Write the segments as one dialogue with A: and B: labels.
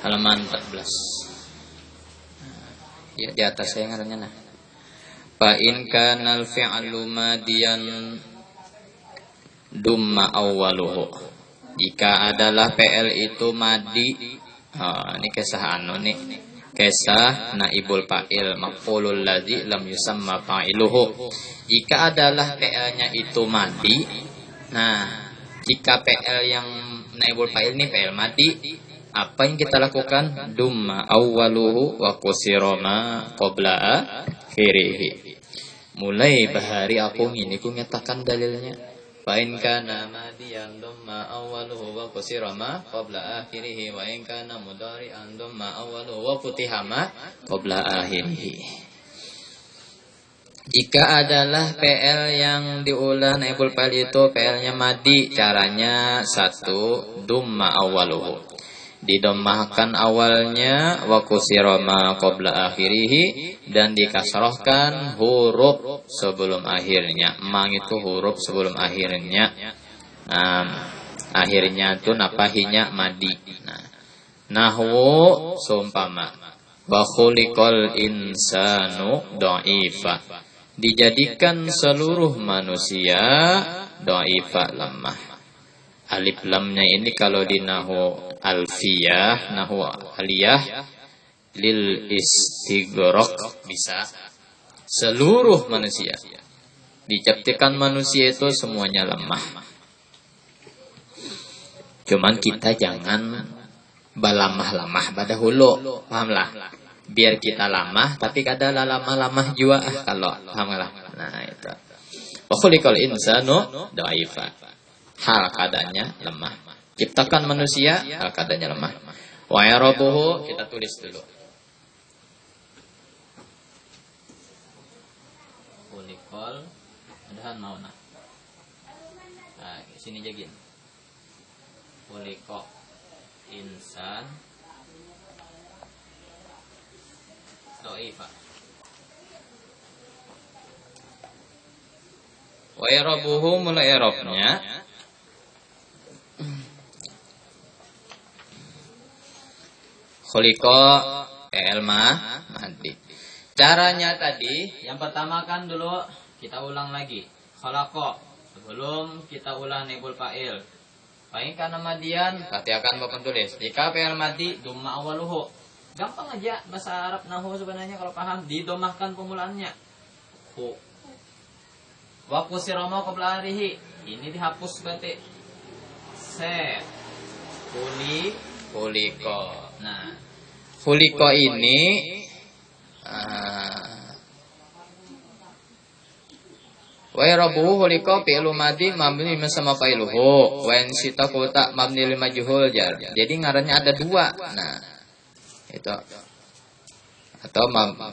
A: halaman 14. Ya di atas saya ngarannya nah. Fa in kana al-fi'lu madiyan dumma awwaluhu. Jika adalah PL itu madi, ini kisah nih. Kisah naibul fa'il maf'ulul ladzi lam yusamma fa'iluhu. Jika adalah PL-nya itu madi, nah, jika PL yang naibul fa'il ini PL madi, apa yang kita lakukan? Dumma awwaluhu wa kusira ma qabla akhirih. Mulai bahari aku ini ku nyatakan dalilnya. Fa in kana madiyan dumma awwaluhu wa kusira ma qabla akhirih wa in kana mudhari'an dumma awwaluhu wa futiha ma qabla akhirih. Jika adalah PL yang diulah naibul fa'il itu PL-nya madi, caranya satu, dumma awwaluhu. Didomahkan awalnya wa kusira ma qabla akhirih dan dikasrohkan huruf sebelum akhirnya. Mang itu huruf sebelum akhirnya. Akhirnya itu napahinya madi. Nahwu seumpama wa khuliqal insanu dha'ifa. Dijadikan seluruh manusia dha'ifa lemah. Alif lamnya ini kalau di nahwu alfiyah, nahwu aliyah lil istighraq bisa seluruh manusia. Diciptakan manusia itu semuanya lemah. Cuman kita jangan balamah-lamah pada hulu, pahamlah. Biar kita lamah tapi kada lamah-lamah jua kalau pahamlah. Nah itu. Wa khuliqal insanu dha'ifa. Hal keadaannya lemah. Ciptakan manusia, hal keadaannya lemah. Wa yarabuhu, kita tulis dulu. Kulikol, adahan mau nah. Nah, sini jagin. Kuliko insan dha'ifa. Wa yarabuhu mulai i'rabnya khuliqa PL madi. Caranya tadi yang pertama kan dulu kita ulang lagi. Khalaqa sebelum kita ulang naibul fa'il. Fa'in kana madian katakan Bapak tulis. Jika PL madi dumma awaluhu. Gampang aja bahasa Arab nahwu sebenarnya kalau paham didomahkan pemulaannya. Hu. Wa kusira ma qabla arihi. Ini dihapus berarti. Se. Khuliqa. Nah, khuliqa ini wa yarabuhu khuliqa fi'lu madhi mabni sama fa'iluhu wa in sita kota mabni lil majhul jar. Jadi ngarannya ada dua. Nah, itu atau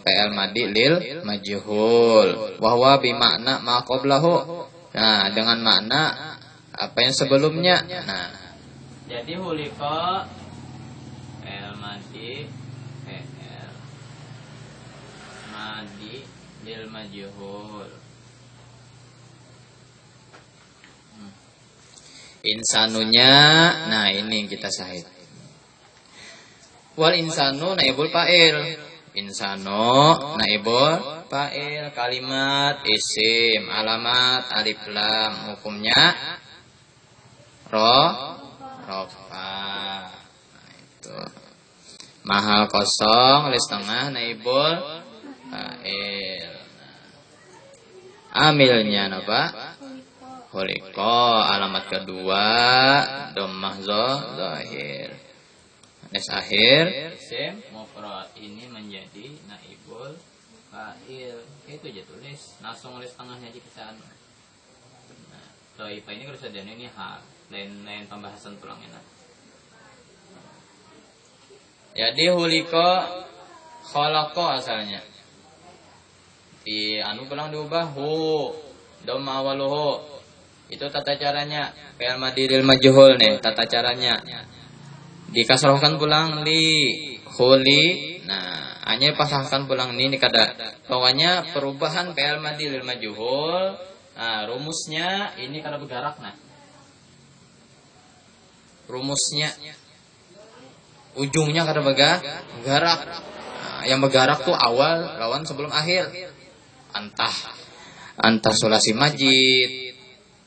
A: PL madhi lil majhul wa huwa bi makna ma qablahu. Nah, dengan makna apa yang sebelumnya. Nah, jadi khuliqa PL madi lil majhul. Insanunya, nah ini kita sahih. Wal insanu naibul fa'il. Insanu naibul fa'il, kalimat isim, alamat alif lam, hukumnya rafa. Mahal kosong, list tengah, naibul fa'il. Amilnya apa? Khuliqa. Alamat kedua dhammah zahir. Nes akhir isim mufrad ini menjadi naibul fa'il. Itu aja tulis. Langsung list tengahnya aja ke sana. Nah, dhaifah ini kalau sudah ini hal. Lain pembahasan tulangnya. Jadi hulika khalaqa asalnya. Di anu pulang diubah hu dhamma awaluhu. Itu tata caranya. Fi'il madhi lil majhul nih tata caranya. Dikasrohkan pulang li khuli. Nah, hanya pasahkan pulang ini kada. Pokoknya perubahan fi'il madhi lil majhul. Nah, rumusnya ini kada bergerak nah. Rumusnya Ujungnya kada bergerak. Nah, yang bergerak tuh awal lawan sebelum akhir. Antah sulasi majid,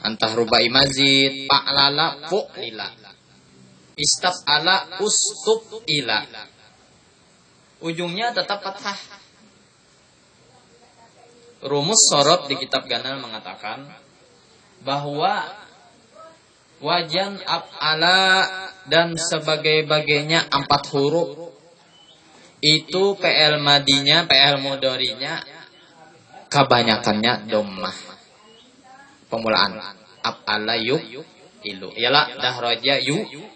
A: antah rubai majid, fa'lala fu'lila. Istaf'ala ustub ila. Ujungnya tetap fathah. Rumus sorob di kitab Ganal mengatakan bahwa wajan af'ala dan sebagai-bagainya 4 huruf itu PL madinya, PL mudhari'nya kebanyakannya dhammah. Pemulaan af'ala ilu. Yalah dahraja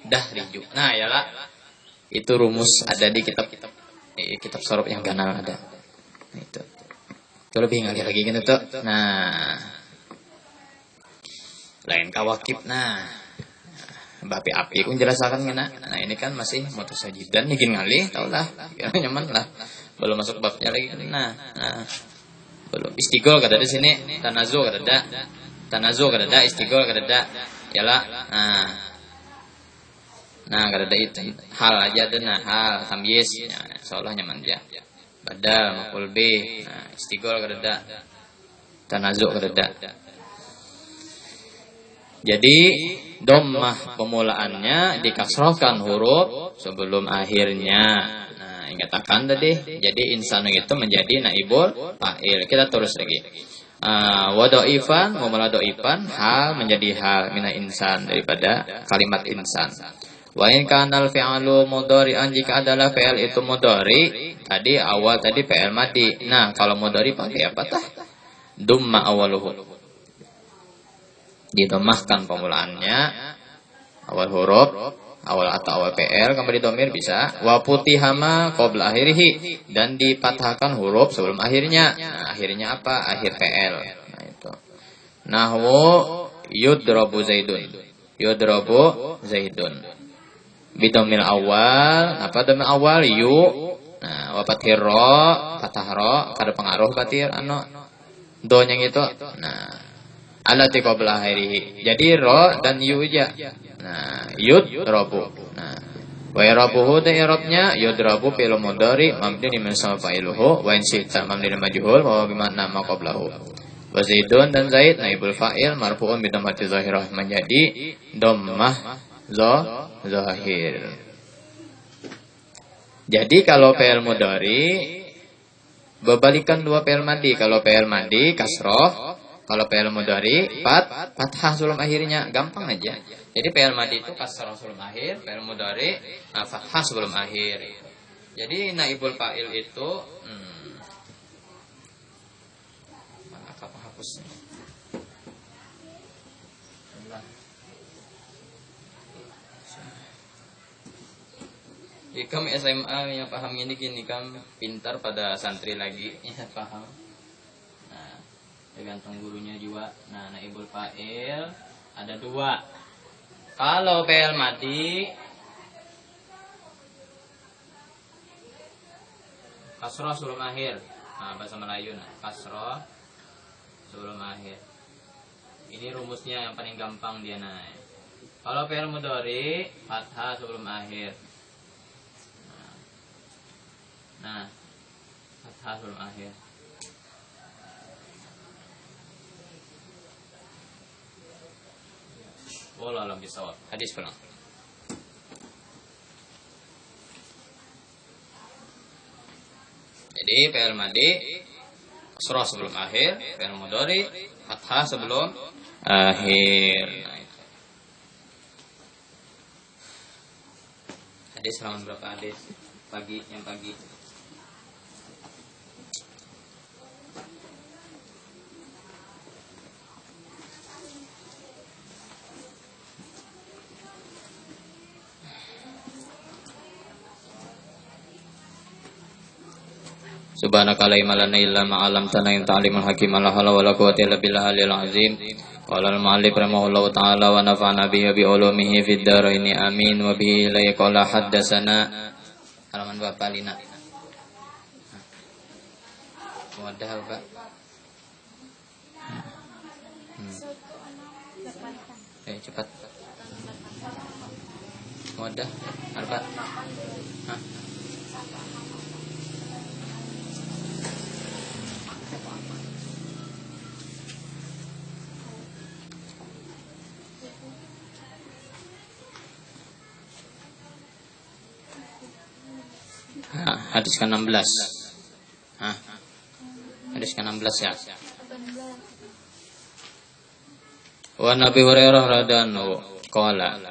A: dahriju. Nah, yalah itu rumus ada di kitab sorob yang Ganal ada. Itu lebih ngali lagi gitu tuh. Nah, lain kawakib. Nah, bapi api kun jelasakan ngena. Nah, ini kan masih mutasajidan bikin ngali, tau lah. Ya, nyaman lah. Belum masuk babnya lagi. Nah. Belum. Istigol kada di sini, tanazu kada ada, istigol kada ada. Yalah. Nah, kada ada itu. Hal aja ada nah, hal tamyiz. Ya, insyaallah nyaman dia. Badal maf'ul bih. Nah, istigol kada ada. Tanazu kada ada. Jadi dhammah pemulaannya dikasrohkan huruf sebelum akhirnya. Nah, ingatakan tadi. Jadi insanu itu menjadi naibul fa'il. Kita terus lagi. Wa dhaifan, mumula dhaifan, hal menjadi hal mina insan daripada kalimat insan. Wa in kanal fi'lu mudhari'an, jika adalah fi'il itu mudhari, tadi awal tadi fi'il madi. Nah, kalau mudhari pakai apa tah? Dumma awaluhu. Didomahkan pemulaannya awal huruf, awal atau awal PL kembali domir bisa. Wa putihama qabla akhirih, dan dipatahkan huruf sebelum akhirnya. Nah, akhirnya apa? Akhir PL. Nah, itu. Nahwu yudrabu zaidun. Bidomil awal, apa domil awal? Yu. Nah, wa fathir ra, fathah ra, kada pengaruh fathir do yang itu. Nah, alati qabla akhirih. Jadi ra dan yu aja. Nah, yudrabu. Nah, wa irabuhu da irabnya yudrabu fil mudhari mabni min sama fa'iluhu wa in syi'ta mabni majhul wa bimakna ma qablahu. Wa zaidun dan zaid naibul fa'il marfu'un bi dhammati zahirah, menjadi dhammah zahir. Jadi kalau fi'il mudhari berbalikan dua fi'il madi. Kalau fi'il madi kasroh, kalau fi'il mudhari fathah sebelum akhirnya, gampang aja. Jadi fi'il madi itu kasroh sebelum akhir, fi'il mudhari fathah sebelum akhir. Jadi naibul fa'il itu mana penghapusnya? Ikam SMA yang paham ini gini, kam pintar pada santri lagi ya, paham. Nah, tergantung gurunya juga. Nah, naibul fa'il ada 2. Kalau fi'il madi kasroh sebelum akhir. Nah, bahasa Melayu kasroh sebelum akhir. Ini rumusnya yang paling gampang dia naik. Kalau fi'il mudhari fathah sebelum akhir. Nah, fathah sebelum akhir. Wallahu a'lam bishawab. Hadis pulang. Jadi fi'il madi kasroh sebelum akhir, fi'il mudhari fathah sebelum akhir. Nah, itu. Hadis halaman berapa hadis? Yang pagi. Subhanaka la ilma lana illa ma 'allamtana innaka alimul hakim. La haula wala quwwata illa billahil azim. Qala al-mu'allif rahimahullahu ta'ala wa nafa'ana bihi bi ulumihi fid dharain amin. Wa bihi la yaqala haddatsana halaman berapa Lina? Wadah Pak. Cepat. mudah. Arba. Hah? Hadis ke-16. Hadis ke-16 ya. Wa Nabi Hurairah radhiyallahu qala.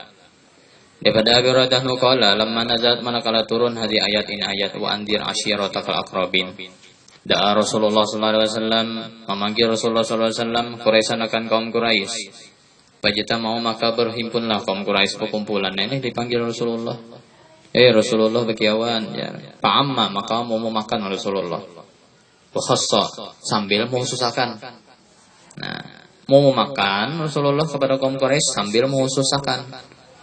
A: Daripada Abi Hurairah qala, lamma nazalat manakala turun hadis ayat ini ayat wa andir ashiratakal aqrabin. Da'a Rasulullah sallallahu alaihi wasallam, memanggil Rasulullah sallallahu alaihi wasallam Quraisyan akan kaum Quraisy. Pajita mau maka berhimpunlah kaum Quraisy perkumpulan. Ini dipanggil Rasulullah. Rasulullah berkiawan ya. Fa'amma maka mau makan Rasulullah. Wa khassa sambil menghususkan. Nah, mau makan Rasulullah kepada kaum Quraisy sambil menghususkan.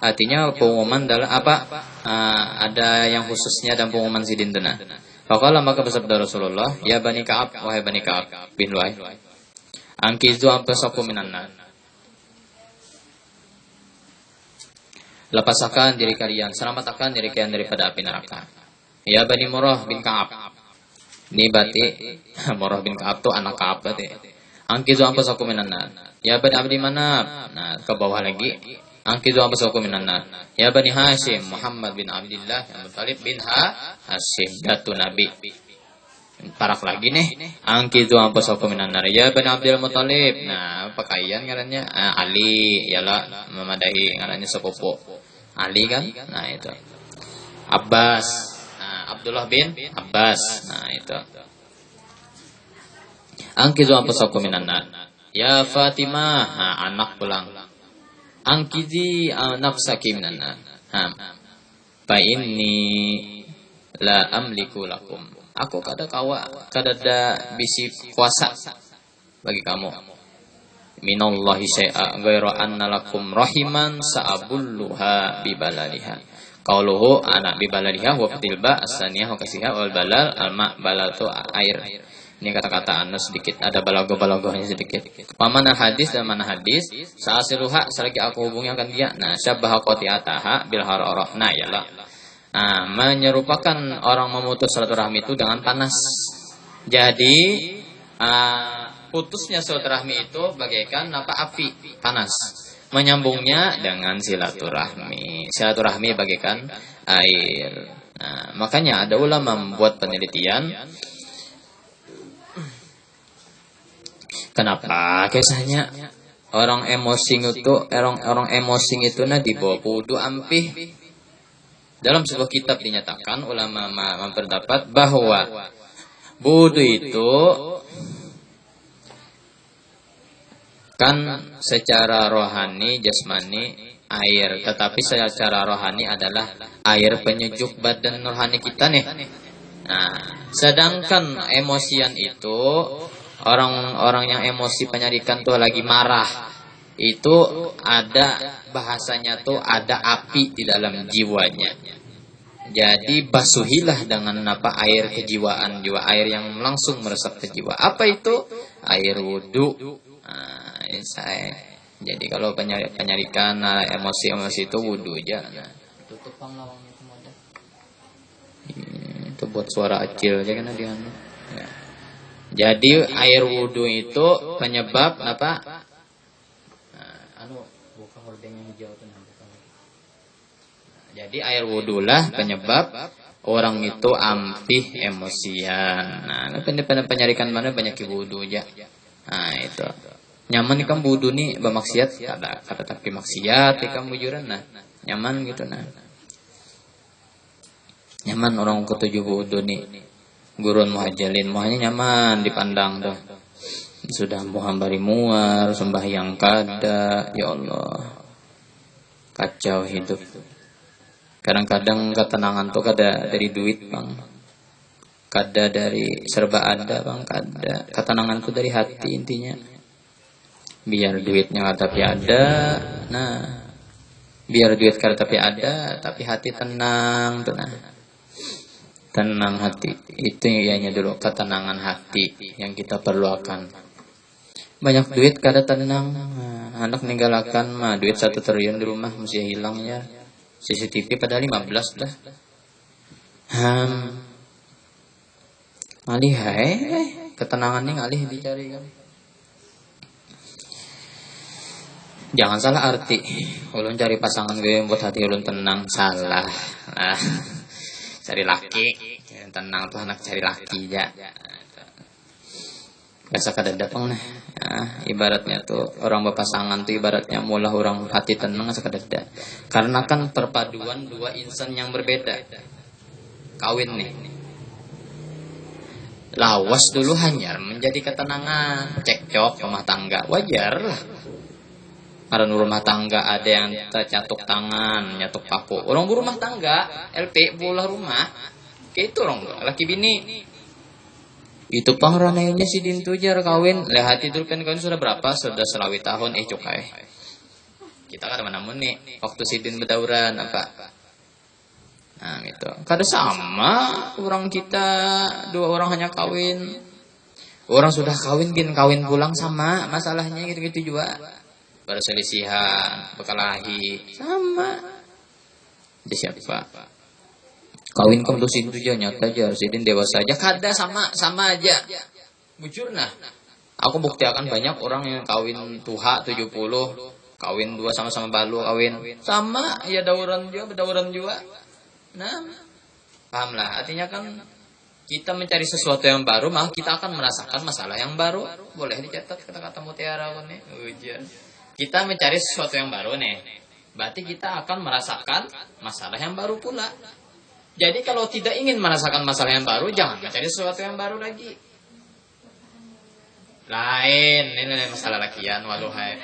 A: Artinya pengumuman adalah apa? Ada yang khususnya dan pengumuman sidintena. Faqala maka bersabda Rasulullah, ya Bani Ka'ab, wahai Bani Ka'ab bin Lu'ay. Ankizu anfusakum minan nar. Lepaskan diri kalian, selamatkan diri kalian daripada api neraka. Ya Bani Murrah bin Ka'ab. Ini berarti Murrah bin Ka'ab itu anak Ka'ab berarti. Ankizu anfusakum minan nar. Ya Bani Abdi Manaf. Nah, ke bawah lagi. Ankizu anfusakum minan nar. Ya Bani Hashim, Muhammad bin Abdullah bin Muttalib bin Hashim, datu Nabi. Parak lagi nih. Ankizu anfusakum minan nar. Ya Bani Abdul Muttalib. Nah, pakaian ngarannya Ali, yalah memadahi ngarannya sepupu. Ali kan? Nah, itu. Abbas. Nah, Abdullah bin Abbas. Nah, itu. Ankizu anfusakum minan nar. Ya Fatimah, anak pulang. Angkizi nafsaki minan nar. Fa inni la amliku lakum. Aku kada bisi kuasa bagi kamu. Minallahi syai'a ghairu anna lakum rahiman sa'abulluha bibalaliha. Qauluhu anak bibalaliha wa fatilba as-saniyah wa kasiha wal balal al-ma' balal tu air. Ini kata-kata anu sedikit ada balago-balagonya sedikit. Mana hadis dan mana hadis sa'asiluha selagi aku hubungi akan dia. Nah, syabbaha qati'ataha bil hararah. Nah, yalah. Nah, menyerupakan orang memutus silaturahmi itu dengan panas. Jadi putusnya silaturahmi itu bagaikan api panas. Menyambungnya dengan silaturahmi. Silaturahmi bagaikan air. Nah, makanya ada ulama membuat penelitian. Kenapa kisahnya orang emosi itu dibawa wudu ampih. Dalam sebuah kitab dinyatakan ulama berpendapat bahwa wudu itu kan secara rohani, jasmani air, tetapi secara rohani adalah air penyejuk badan rohani kita nih. Nah, sedangkan emosian itu orang-orang yang emosi penyadikan tuh lagi marah, itu ada bahasanya tuh ada api di dalam jiwanya. Jadi basuhilah dengan air kejiwaan, jiwa air yang langsung meresap ke jiwa. Apa itu? Air wudu. Jadi kalau penyarikan emosi itu wudu aja. Nah, tutup lawangnya kemudian. Itu buat suara acil aja kan dia. Ya. Jadi air wudu itu penyebab apa? Buka hordeng yang hijau itu jadi air wudu lah penyebab orang itu ampih emosian. Nah, penyarikan mana banyak wudu aja. Nah, itu. Nyaman kan wudu nih bermaksiat kata tapi maksiat ikan bujuran nah. Nyaman gitu nah. Nyaman orang ketujuh wudu nih. Gurun muhajalin muhanya nyaman dipandang tuh. Sudah muhambari muar sembahyang kada, ya Allah. Kacau hidup. Kadang-kadang ketenangan tuh kada dari duit, Bang. Kada dari serba ada, Bang, kada. Ketenangan tuh dari hati intinya. Biar duitnya kada tapi ada. Nah, biar duit kada tapi ada, tapi hati tenang tuh nah. Tenang hati. Itu ianya dulu ketenangan hati yang kita perlukan. Banyak duit kada tenang. Anak ninggalakan mah duit 1 triliun di rumah mesti hilang ya. CCTV pada 15 dah. Alih ketenangan nih alih dicari kan. Jangan salah arti. Ulun cari pasangan gue buat hati ulun tenang, salah. Nah, cari laki, tenang tuh anak cari laki ya. Biasa kada datang nah. Nah, ibaratnya tuh orang berpasangan tuh ibaratnya mulah orang hati tenang sekadar. Karena kan perpaduan dua insan yang berbeda. Kawin nih. Lawas dulu hanyar menjadi ketenangan, cekcok rumah tangga, wajar lah. Karena rumah tangga ada yang tercatuk tangan, nyatuk paku. Orang berumah tangga, LP bola rumah, kayak itu orang laki bini. Itu pangranainya si Dintu jar kawin. Lihat itu kan kawin sudah berapa? Sudah selawi tahun cukai. Kita kan mana-mana nih waktu si Din bedauran apa? Nah gitu. Kada sama orang kita dua orang hanya kawin. Orang sudah kawin kawin pulang sama masalahnya gitu-gitu juga. Perselisihan, berkelahi sama. Dia siapa? Kawin kamu dosin itu aja nyata aja, sidin dewasa aja, kada sama aja. Bujur nah. Aku bukti akan banyak orang yang kawin tuha 70, kawin dua sama-sama balu kawin sama ya dauran juga. Nah, paham lah. Artinya kan kita mencari sesuatu yang baru, maka kita akan merasakan masalah yang baru. Boleh dicatat kata-kata mutiara nih. Ujian. Kita mencari sesuatu yang baru nih, berarti kita akan merasakan masalah yang baru pula. Jadi kalau tidak ingin merasakan masalah yang baru, jangan mencari sesuatu yang baru lagi. Lain, ini masalah lakian, waluhai.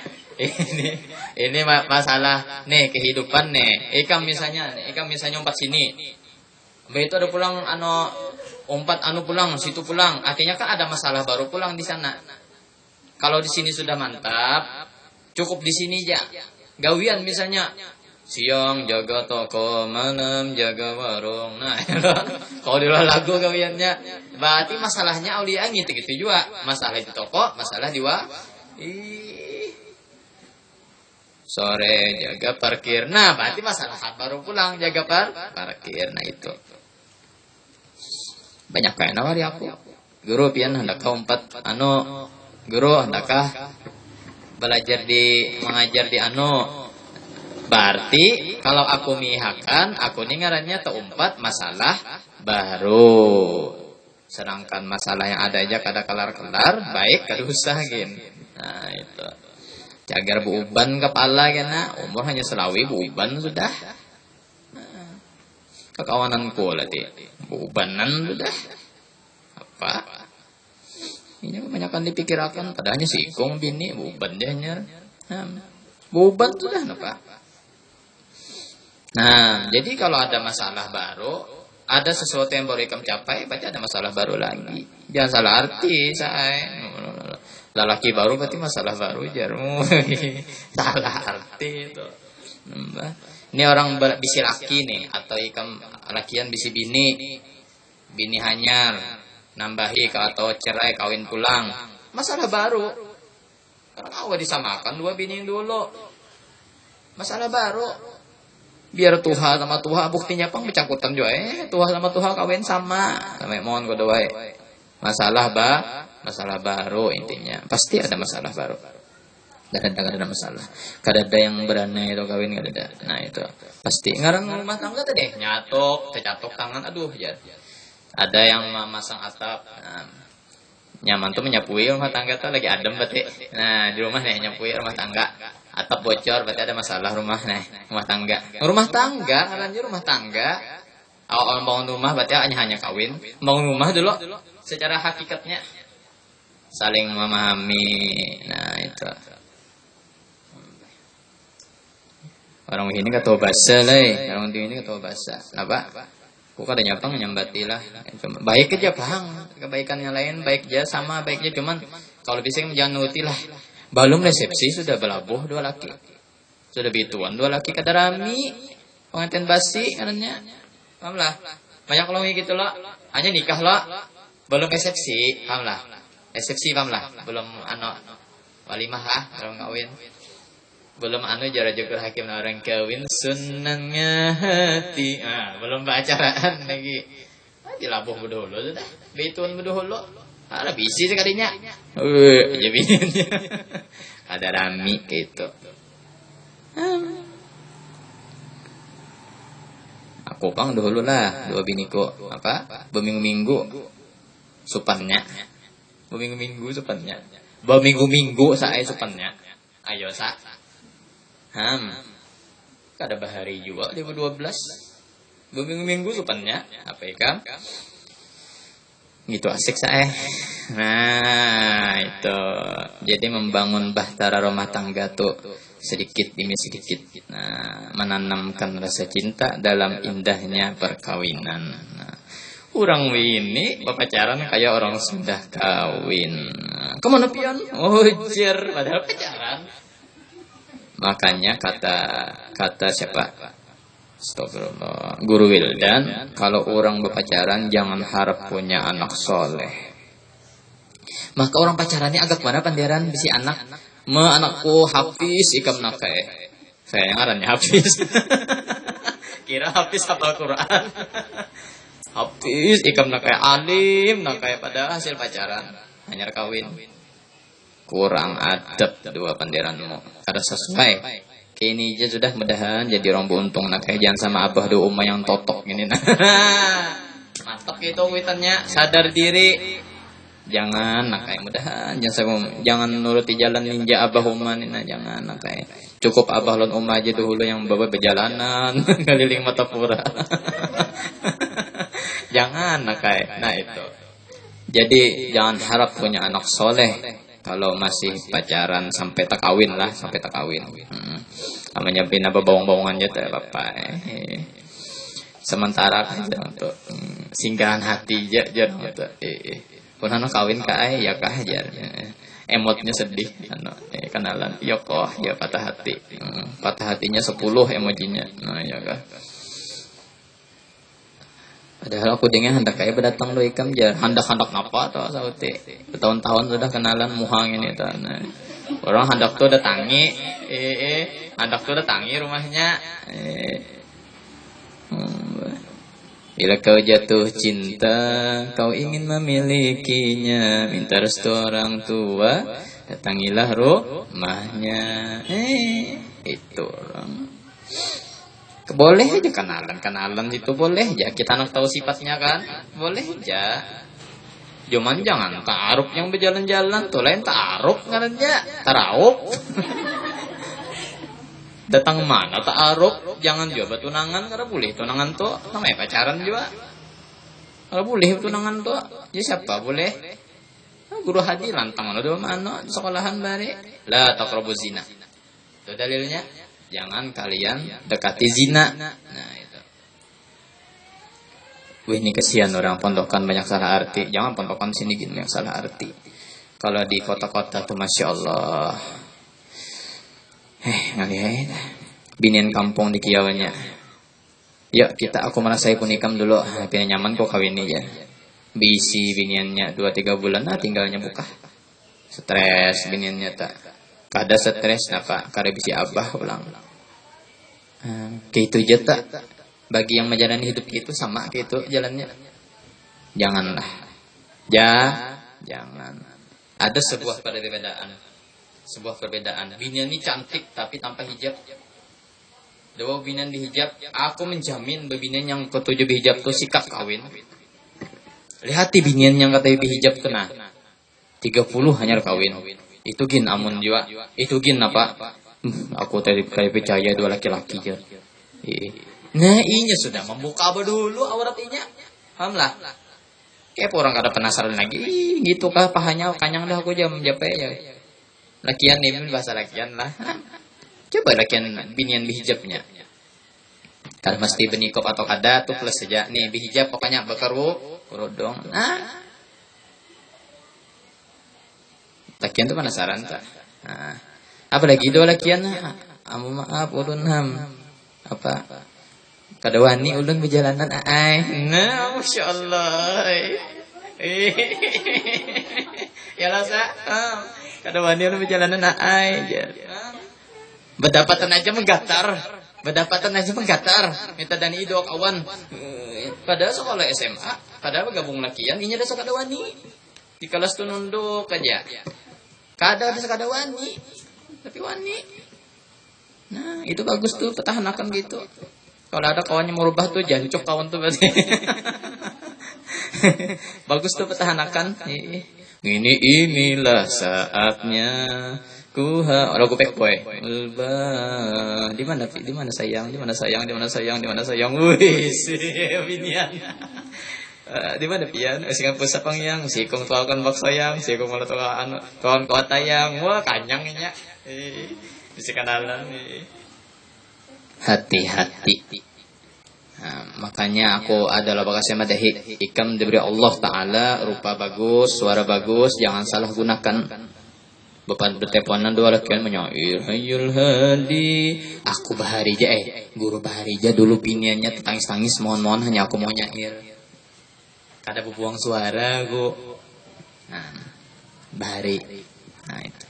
A: Ini masalah nih kehidupan nih. Ikam misalnya umpat sini. Begitu ada pulang umpat pulang, situ pulang. Artinya kan ada masalah baru pulang di sana. Kalau di sini sudah mantap, cukup di sini aja. Gawian misalnya siang jaga toko, malam jaga warung. Nah, kalau di luar lagu gawiannya, berarti masalahnya aulia gitu juga. Masalah di toko, masalah di sore jaga parkir. Nah, berarti masalah baru pulang jaga parkir. Nah itu. Banyak kayak nawari aku. Guru pian hendak umpat guru hendakkah belajar mengajar di berarti kalau aku mihakan aku nih ngarannya teumpat masalah baru, sedangkan masalah yang ada aja kada kelar-kelar baik kada usah gin. Nah itu jagar buuban kepala kena umur hanya selawi buuban sudah. Kekawananku lagi buubanan sudah apa ini kebanyakan dipikirkan, padahal sikung bini buban dia nyar. Buban sudah apa? Nah, jadi kalau ada masalah baru, ada sesuatu yang baru ikam capai, berarti ada masalah baru lagi. Jangan salah arti, saya. Lelaki baru berarti masalah baru jarmu. Salah arti itu. Ini orang bisi laki nih, atau ikam lakian bisi bini hanyar. Nambahi atau cerai kawin pulang masalah baru karena awal disamakan dua bini dulu masalah baru biar tuha sama tuha buktinya pang bercangkutan juga tuha sama tuha kawin sama mohon kode wae masalah baru intinya pasti ada masalah baru ada masalah kada ada yang berani itu kawin kada ada. Nah itu pasti ngarang rumah tangga tadi tercatuk tangan aduh ya. Ada yang memasang atap, nyaman tuh menyapui rumah tangga tuh lagi adem berarti. Nah di rumah nih nyapui rumah tangga, atap bocor berarti ada masalah rumah rumah tangga. Lanjut rumah tangga. Awal bangun rumah berarti hanya kawin. Bangun rumah dulu, secara hakikatnya saling memahami. Nah itu. Orang ini kata bahasa lah, orang ini kata bahasa. Apa? Kok ada nyapang nyambatilah. Baik aja bang, kebaikan yang lain baik aja sama baiknya cuman kalau bisa jangan nuti lah. Belum resepsi sudah belabuh dua laki, sudah bituan dua laki kata rami pengantin basi katanya. Paham lah. Banyak kalau gitu loh, hanya nikah loh, belum resepsi, paham lah. Resepsi paham lah, belum walimah lah, belum kawin. Belum jara jukur hakim orang kawin senangnya hati. Belum pacaran lagi. Dilabuh bedolo sudah. Beituan bedolo. Ada bisi sekalinya. Aja biniannya. Ada rami gitu. Aku pang dulu lah 2 biniku Beminggu-minggu supannya. Beminggu-minggu supannya. Beminggu-minggu saya supannya. Ayo sa. Kada bahari juga 2012. Minggu supannya apa ikan? Gitu asik saya. Nah, itu. Jadi membangun bahtera rumah tangga tuh sedikit demi sedikit. Nah, menanamkan rasa cinta dalam indahnya perkawinan. Nah, orang ini pacaran kayak orang sudah kawin. Kemana pion? Ujar padahal pacaran. Makanya kata siapa? Astagfirullah. Guru Wildan, kalau orang berpacaran jangan harap punya anak soleh. Maka orang pacarannya agak mana panderan bisi anak. Anakku Hafiz ikam nakai. Saya ngarannya Hafiz. Kira Hafiz hafal Quran. Hafiz ikam nakai alim nakai pada hasil pacaran hanya kawin. Kurang adab 2 panderanmu. Kada sesuai. Kini aja sudah mudahan jadi orang beruntung nak jangan sama abah do umma yang totok gini nah. Mantap itu witannya sadar diri. Jangan nak mudahan jangan nuruti jalan ninja abah umma nah jangan nak cukup abah lon umma aja dulu yang bawa berjalanan keliling Matapura. Jangan nak nah itu. Jadi jangan harap punya anak soleh. Kalau masih pacaran sampai tak kawin lah, sampai tak kawin. Namanya bina bawang-bawangan aja tak apa-apa. Sementara aja untuk singgahan hati aja untuk. Pun anak kawin kae ya kah aja. Emotnya sedih, kenalan. Ya kok, ya patah hati. Patah hatinya 10 emojinya. Nah ya kah. Padahal aku dengan hendak kayak berdatang do ikam jar hendak napa atau sauti bertahun-tahun sudah kenalan muhang ini tuh nah. Orang hendak tuh datangi hendak tuh datangi rumahnya bila kau jatuh cinta kau ingin memilikinya minta restu orang tua datangilah rumahnya itu orang. Boleh aja kenalan itu boleh aja kita nak tahu sifatnya kan boleh aja cuman jangan ta'aruf yang berjalan-jalan tuh lain ta'aruf ngarannya taraup datang mana ta'aruf jangan juga tunangan karena boleh tunangan tuh namanya pacaran juga kalau boleh tunangan tuh ya siapa boleh guru haji lantang mana di sekolahan bari la taqrabu zina itu dalilnya. Jangan kalian dekati zina. Nah itu. Wih ini kesian orang pondokan banyak salah arti. Jangan pondokan sini gini yang salah arti. Kalau di kota-kota tuh Masya Allah. Ngalihain. Binian kampung di kiawanya. Yuk aku merasai punikam dulu. Pilih nyaman kok kawin ya. Bisi biniannya 2-3 bulan. Tinggalnya buka. Stres biniannya tak. Kada stres napa kada bisi abah ulang. Gitu aja tak. Bagi yang menjalani hidup itu sama gitu jalannya. Janganlah. Jangan. Ada sebuah perbedaan. Binian ini cantik tapi tanpa hijab. Dewa binian dihijab, aku menjamin binian yang ketujuh hijab tuh sikap kawin. Lihat binian yang kata hijab kena. 30 hanya kawin. Itu gin amun juga. Itu gin apa? Aku tadi kayak percaya 2 laki-laki je. Nah, inya sudah membuka dulu auratnya. Alhamdulillah. Kayak orang kada penasaran lagi. Gitu kah pahanya kanyang dah aku jam jape ya. Lakian nih bahasa lakian lah. Coba lakian binian bihijabnya. Kalau mesti benikop atau kada tuh plus saja. Nih bihijab pokoknya kerudung. Lakian tuh penasaran tak? Nah, apalagi itu lakian amu maaf ulun apa kada wani ulun berjalanan nah Masya Allah ya lah sa kada wani ulun berjalanan Berdapatan aja menggatar. Berdapatan aja menggatar. Minta dani doa kawan. Padahal sekolah SMA, padahal gabung lakian, ini ada sakada wani. Di kelas tu nunduk aja. Kada ada sakada wani. Tapi wani. Nah, itu bagus tuh, pertahankan gitu. Kalau ada kawannya mau rubah tuh, jangan cok kawan tuh berarti. Bagus tuh, pertahankan. Inilah saatnya lagu Pekboy. Di mana sayang? Wis, binian. Di mana pian? Sing pusat pangyang, sikong tuakan bak sayang, sikong malah tuakan kawan tayang. Wah, kanyangnya. Bisa kenalan. Hati-hati. Nah, makanya aku adalah bakasnya madahi. Ikam diberi Allah Ta'ala rupa bagus, suara bagus, jangan salah gunakan. Bapak berteleponan dua lakian menyair Hayyul Hadi. Aku Baharija guru Baharija dulu piniannya tangis-tangis mohon-mohon hanya aku mau nyair. Kada buang suara aku. Nah, Bahari. Nah itu.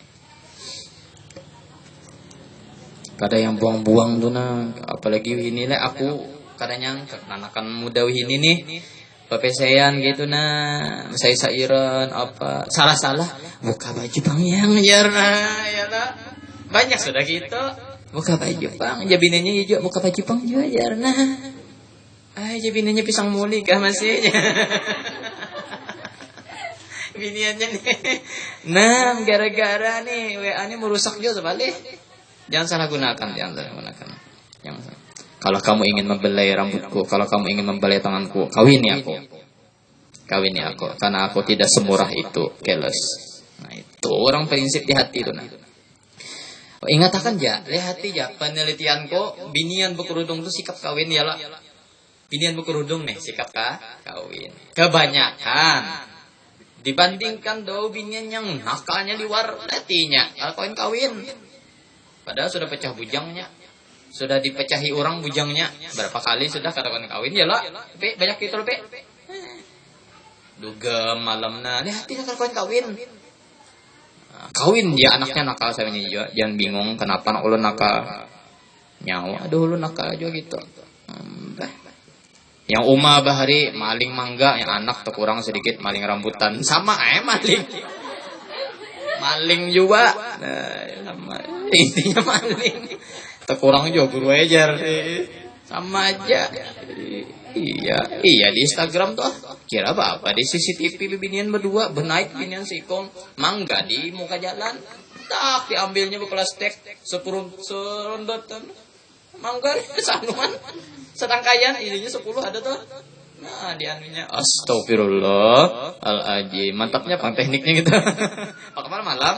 A: Kada yang buang-buang tuh nah, apalagi ini lah aku kadang akan muda ini nih, pepesean gitu nah, saya sairan apa salah buka baju bang yang jarna ya lah banyak sudah gitu buka baju bang jabinanya hijau buka baju bang juga jarna, jabinanya pisang muli kah masih biniannya nih, nah gara-gara nih WA nih merusak juga sebalik. Jangan salah gunakan. Kalau kamu ingin membelai rambutku, kalau kamu ingin membelai tanganku, kawini aku. Karena aku tidak semurah itu, keles. Nah itu orang prinsip di hati itu. Nah. Ingat akan lihat aja penelitianku, binian berkerudung itu sikap kawin ya lah. Binian berkerudung nih sikap kawin. Kebanyakan dibandingkan binian yang nakalnya di luar hatinya, kalau kawin. Padahal sudah pecah bujangnya. Sudah dipecahi orang bujangnya. Berapa kali sudah katakan kawin. Ya lah. Banyak itu loh. Dugem malamnya. Lihat tidak kawin. Kawin dia anaknya nakal. Saya juga. Jangan bingung. Kenapa anak ulun nakal. Nyawa. Aduh ulun nakal juga gitu. Yang Uma Bahari. Maling mangga. Yang anak terkurang sedikit. Maling rambutan. Sama maling. Maling juga. Intinya maling. Terkurang juga guru ajar. Sama aja. Iya di Instagram tuh. Kira apa di CCTV binian berdua bernaik binian sikong mangga di muka jalan. Tak diambilnya plastik serondotan. Mangga sanuan setangkayan ininya 10 ada tuh. Nah, di anunya astagfirullah al-ajim. Mantapnya pang tekniknya gitu. Pak kemana malam?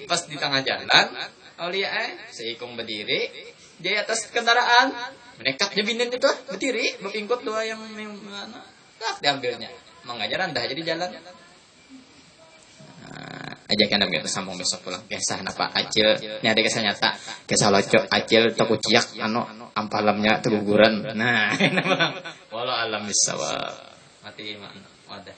A: Pas di tengah jalan, Aulia seikung berdiri di atas kendaraan. Menekatnya binin itu berdiri, berpingkut dua yang mana? Tak diambilnya. Mengajaran dah jadi jalan. Ajakan kami sambung besok pulang. Kisah apa acil? Ini ada kisah nyata. Kisah locok acil tekuciak ampalamnya teguguran. Nah, walau alam bisawab. Mati mana? Wadah.